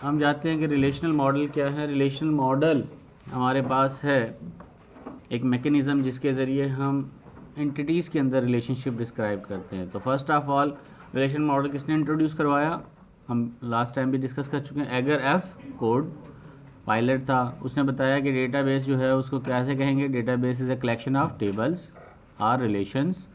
हम जानते हैं कि रिलेशनल मॉडल क्या है। रिलेशनल मॉडल हमारे पास है एक मैकेनिज़्म जिसके ज़रिए हम एंटिटीज़ के अंदर रिलेशनशिप डिस्क्राइब करते हैं। तो first of all relation model किसने इंट्रोड्यूस करवाया? हम लास्ट टाइम भी डिस्कस कर चुके हैं। एगर एफ कोड पायलट था, उसने बताया कि डेटाबेस जो है उसको कैसे कहेंगे। Database is a collection of tables or relations,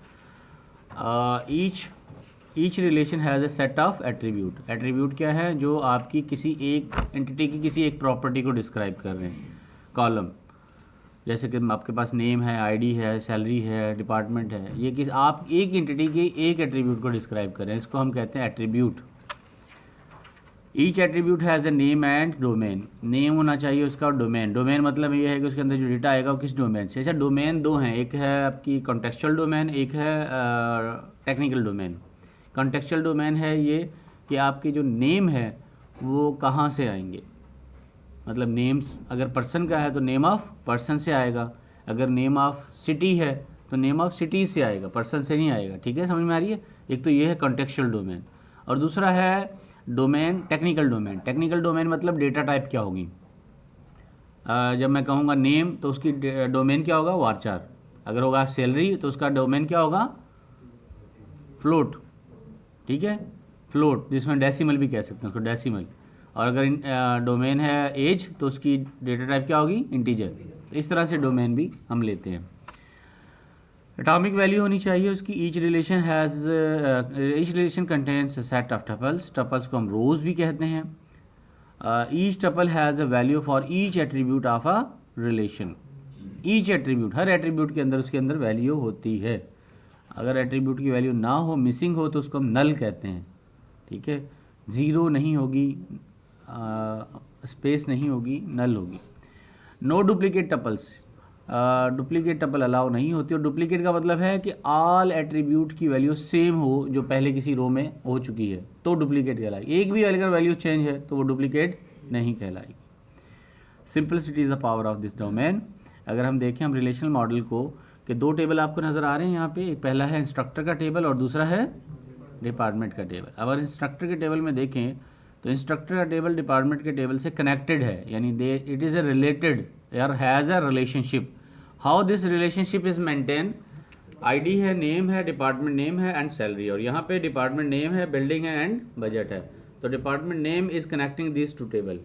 each relation has a set of attribute. Attribute क्या है? जो आपकी किसी एक एंटिटी की किसी एक प्रॉपर्टी को डिस्क्राइब कर रहे हैं। कॉलम जैसे कि आपके पास नेम है, आईडी है, सैलरी है, डिपार्टमेंट है, ये किस आप एक एंटिटी के एक एट्रीब्यूट को डिस्क्राइब कर रहे हैं, इसको हम कहते हैं attribute. Each attribute has a name and domain. Name होना चाहिए उसका, और डोमेन। डोमेन मतलब ये है कि उसके अंदर जो डेटा आएगा वो किस डोमेन से। अच्छा, डोमेन दो हैं, एक है आपकी कॉन्टेक्चुअल डोमेन, एक है टेक्निकल डोमेन। कॉन्टेक्चुअल डोमेन है ये कि आपके जो नेम है वो कहाँ से आएंगे, मतलब नेम्स अगर पर्सन का है तो नेम ऑफ पर्सन से आएगा, अगर नेम ऑफ सिटी है तो नेम ऑफ सिटी से आएगा, पर्सन से नहीं आएगा। ठीक है, समझ में आ रही है? एक तो ये है कॉन्टेक्चुअल डोमेन, और दूसरा है domain technical domain. Technical domain मतलब डेटा टाइप क्या होगी। जब मैं कहूँगा नेम तो उसकी डोमेन क्या होगा? वारचार। अगर होगा सैलरी तो उसका डोमेन क्या होगा? फ्लोट। ठीक है, फ्लोट, जिसमें डेसिमल भी कह सकते हैं उसको, डेसिमल। और अगर डोमेन है एज तो उसकी डेटा टाइप क्या होगी? इंटीजर। इस तरह से डोमेन भी हम लेते हैं। एटॉमिक वैल्यू होनी चाहिए उसकी। Each relation contains a set of tuples. Tuples को हम रोज भी कहते हैं। Each tuple has a value for each attribute of a relation. Each attribute, her attribute के अंदर उसके अंदर वैल्यू होती है। अगर एट्रीब्यूट की वैल्यू ना हो, मिसिंग हो, तो उसको हम नल कहते हैं। ठीक है, ज़ीरो नहीं होगी, स्पेस नहीं होगी, नल होगी। No duplicate tuples. Duplicate tuple allow नहीं होती। और डुप्लीकेट का मतलब है कि ऑल एट्रीब्यूट की वैल्यू सेम हो जो पहले किसी रो में हो चुकी है तो डुप्लीकेट कहलाएगी। एक भी अगर वैल्यू चेंज है तो वो डुप्लीकेट नहीं कहलाएगी। Simplicity is the power of this domain. अगर हम देखें हम रिलेशनल मॉडल को, कि दो टेबल आपको नज़र आ रहे हैं यहाँ पे, एक पहला है इंस्ट्रक्टर का टेबल और दूसरा है डिपार्टमेंट का टेबल। अगर इंस्ट्रक्टर के टेबल में देखें तो इंस्ट्रक्टर का टेबल डिपार्टमेंट के टेबल से कनेक्टेड है, यानी they it is a related यार has a relationship. How this relationship is maintain? ID है, नेम है, डिपार्टमेंट नेम है एंड सैलरी, और यहाँ पे डिपार्टमेंट नेम है, बिल्डिंग है एंड बजट है। तो department name is connecting this to table.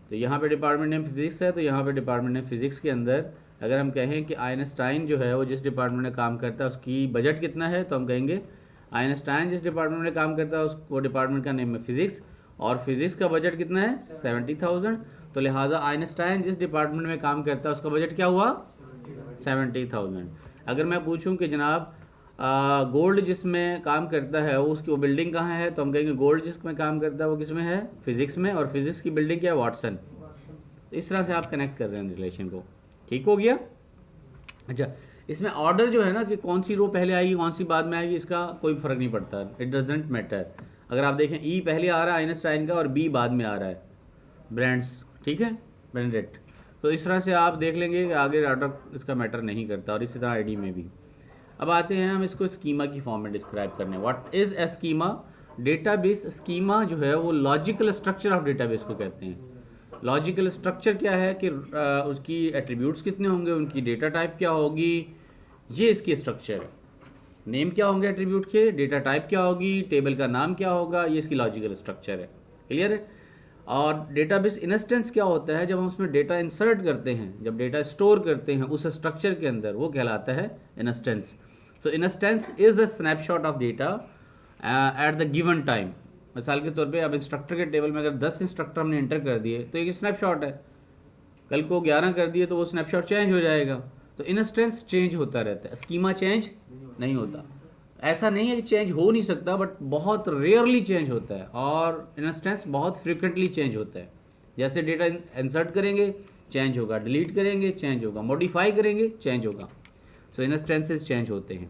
तो यहाँ पे डिपार्टमेंट नेम फिजिक्स है, तो यहाँ पे डिपार्टमेंट नेम फिजिक्स के अंदर अगर हम कहें कि आइंस्टाइन जो है वो जिस डिपार्टमेंट में काम करता है उसकी बजट कितना है, तो हम कहेंगे आइंस्टाइन जिस डिपार्टमेंट में काम करता है उसको डिपार्टमेंट का नेम है फिजिक्स, और फिजिक्स का बजट कितना है? 70,000। तो लिहाजा आइंस्टाइन जिस डिपार्टमेंट में काम करता है उसका बजट क्या हुआ? 70,000। अगर मैं पूछूं कि जनाब गोल्ड जिसमें काम करता है वो उसकी वो बिल्डिंग कहाँ है, तो हम कहेंगे गोल्ड जिसमें काम करता है वो किस में है? फिजिक्स में, और फिजिक्स की बिल्डिंग क्या है? वाटसन। तो इस तरह से आप कनेक्ट कर रहे हैं रिलेशन को। ठीक हो गया? अच्छा, इसमें ऑर्डर जो है ना कि कौन सी रो पहले आएगी कौन सी बाद में आएगी, इसका कोई फ़र्क नहीं पड़ता, इट डजेंट मैटर। अगर आप देखें ई पहले आ रहा है आइंस्टाइन का और बी बाद में आ रहा है ब्रांड्स, ठीक है, ब्रांडेड। तो इस तरह से आप देख लेंगे कि आगे ऑर्डर इसका मैटर नहीं करता, और इसी तरह आईडी में भी। अब आते हैं हम इसको स्कीमा की फॉर्म में डिस्क्राइब करने। What is a schema? Database schema जो है वो लॉजिकल स्ट्रक्चर ऑफ डेटाबेस को कहते हैं। लॉजिकल स्ट्रक्चर क्या है कि उसकी एट्रीब्यूट्स कितने होंगे, उनकी डेटा टाइप क्या होगी, ये इसकी स्ट्रक्चर है। नेम क्या होंगे एट्रीब्यूट के, डेटा टाइप क्या होगी, टेबल का नाम क्या होगा, ये इसकी लॉजिकल स्ट्रक्चर है। क्लियर है? और डेटाबेस इंस्टेंस क्या होता है? जब हम उसमें डेटा इंसर्ट करते हैं, जब डेटा स्टोर करते हैं उस स्ट्रक्चर के अंदर, वो कहलाता है instance. So instance is a snapshot of data at the given time. मिसाल के तौर पे अब इंस्ट्रक्टर के टेबल में अगर 10 इंस्ट्रक्टर हमने एंटर कर दिए तो एक स्नैपशॉट है, कल को 11 कर दिए तो वो स्नैपशॉट चेंज हो जाएगा। तो इंस्टेंस चेंज होता रहता है, स्कीमा चेंज नहीं होता। ऐसा नहीं है कि चेंज हो नहीं सकता, बट बहुत रेयरली चेंज होता है, और इंस्टेंस बहुत फ्रिक्वेंटली चेंज होता है। जैसे डेटा इंसर्ट करेंगे चेंज होगा, डिलीट करेंगे चेंज होगा, मॉडिफाई करेंगे चेंज होगा। सो इंस्टेंसेस चेंज होते हैं।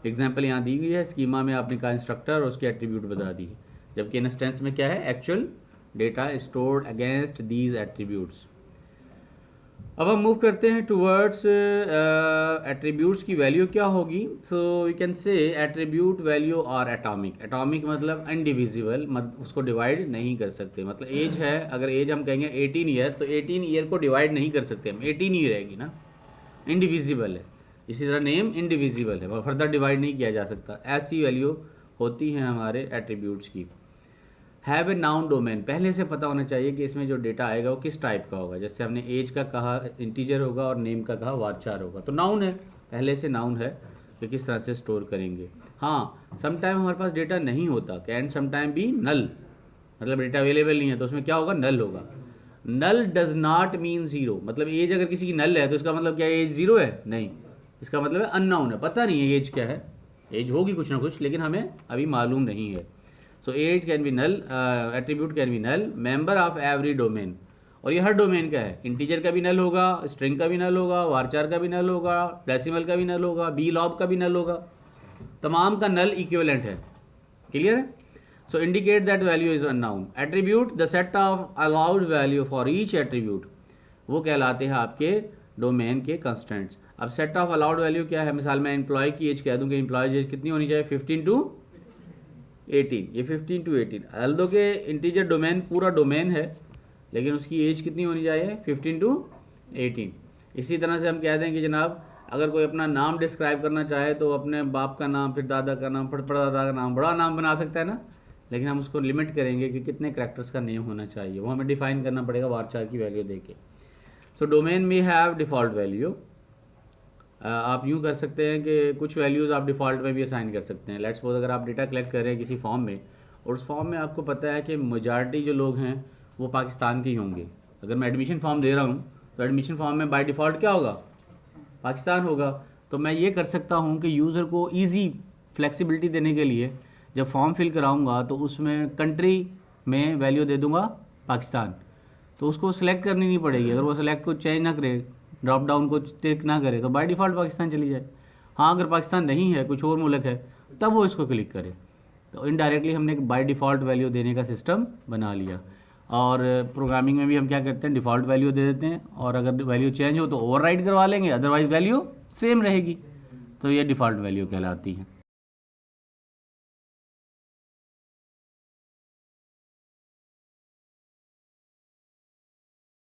एग्जाम्पल यहाँ दी हुई है, स्कीमा में आपने कहा इंस्ट्रक्टर और उसके एट्रीब्यूट बता दी है, जबकि इंस्टेंस में क्या है? Actual data stored against these attributes. अब हम मूव करते हैं टूवर्ड्स एट्रीब्यूट्स की वैल्यू क्या होगी. So we can say attribute value are atomic. Atomic मतलब इनडिविजिबल, मतलब उसको डिवाइड नहीं कर सकते. मतलब एज है, अगर एज हम कहेंगे 18 ईयर, तो 18 ईयर को डिवाइड नहीं कर सकते हम, 18 ही रहेगी ना, इंडिविजिबल है. इसी तरह नेम इंडिविजिबल है, फर्दर डिवाइड नहीं किया जा सकता. ऐसी वैल्यू होती हैं हमारे एट्रीब्यूट्स की. हैव ए नाउन डोमेन, पहले से पता होना चाहिए कि इसमें जो डेटा आएगा वो किस टाइप का होगा. जैसे हमने एज का कहा इंटीजर होगा और नेम का कहा वारचार होगा, तो नाउन है, पहले से नाउन है कि किस तरह से स्टोर करेंगे. हाँ, समटाइम हमारे पास डेटा नहीं होता, कैन समटाइम भी नल, मतलब डेटा अवेलेबल नहीं है, तो उसमें क्या होगा, नल होगा. नल डज नॉट मीन ज़ीरो. मतलब एज अगर किसी की नल है तो इसका मतलब क्या एज ज़ीरो है, नहीं, इसका मतलब है अननाउन है, पता नहीं है एज क्या है. एज होगी कुछ ना कुछ, लेकिन हमें अभी मालूम नहीं है. So as can be null, attribute can be null, member of every domain. और ये हर डोमेन का है, इंटीजर का भी नल होगा, स्ट्रिंग का भी नल होगा, वारचार का भी नल होगा, डेसिमल का भी नल होगा, बी लॉब का भी नल होगा, तमाम का नल इक्विवेलेंट है. क्लियर है. So indicate that value is unknown. Attribute the set of allowed value for each attribute, वो कहलाते हैं आपके डोमेन के कंस्टेंट्स. अब सेट ऑफ अलाउड वैल्यू क्या है, मिसाल मैं एम्प्लॉय की एज कह दूँ कि एम्प्लॉय एज कितनी होनी चाहिए, 15 to 18. ये 15 to 18, अल्दो के इंटीजर डोमेन पूरा डोमेन है, लेकिन उसकी एज कितनी होनी चाहिए, 15 to 18. इसी तरह से हम कह दें कि जनाब अगर कोई अपना नाम डिस्क्राइब करना चाहे तो अपने बाप का नाम, फिर दादा का नाम, फिर परदादा का नाम, बड़ा नाम बना सकता है ना, लेकिन हम उसको लिमिट करेंगे कि कितने करैक्टर्स का नेम होना चाहिए, वो हमें डिफाइन करना पड़ेगा वारचार की वैल्यू देके. सो डोमेन में हैव डिफ़ॉल्ट वैल्यू. आप यूँ कर सकते हैं कि कुछ वैल्यूज़ आप डिफ़ॉल्ट में भी असाइन कर सकते हैं. लेट्स सपोज अगर आप डेटा कलेक्ट कर रहे हैं किसी फॉर्म में, और उस फॉर्म में आपको पता है कि मेजॉरिटी जो लोग हैं वो पाकिस्तान के ही होंगे. अगर मैं एडमिशन फॉर्म दे रहा हूँ तो एडमिशन फॉर्म में बाय डिफ़ॉल्ट क्या होगा, पाकिस्तान होगा. तो मैं ये कर सकता हूँ कि यूज़र को ईजी फ्लेक्सिबिलिटी देने के लिए जब फॉर्म फिल कराऊँगा तो उसमें कंट्री में वैल्यू दे दूँगा पाकिस्तान, तो उसको सेलेक्ट करनी नहीं पड़ेगी. अगर वो सेलेक्ट को चेंज ना करे, ड्रॉप डाउन को टिक ना करे, तो बाय डिफ़ॉल्ट पाकिस्तान चली जाए. हाँ, अगर पाकिस्तान नहीं है, कुछ और मुल्क है, तब वो इसको क्लिक करे. तो इनडायरेक्टली हमने एक बाय डिफ़ॉल्ट वैल्यू देने का सिस्टम बना लिया. और प्रोग्रामिंग में भी हम क्या करते हैं, डिफ़ॉल्ट वैल्यू दे देते हैं, और अगर वैल्यू चेंज हो तो ओवरराइड करवा लेंगे, अदरवाइज़ वैल्यू सेम रहेगी. तो ये डिफ़ॉल्ट वैल्यू कहलाती है.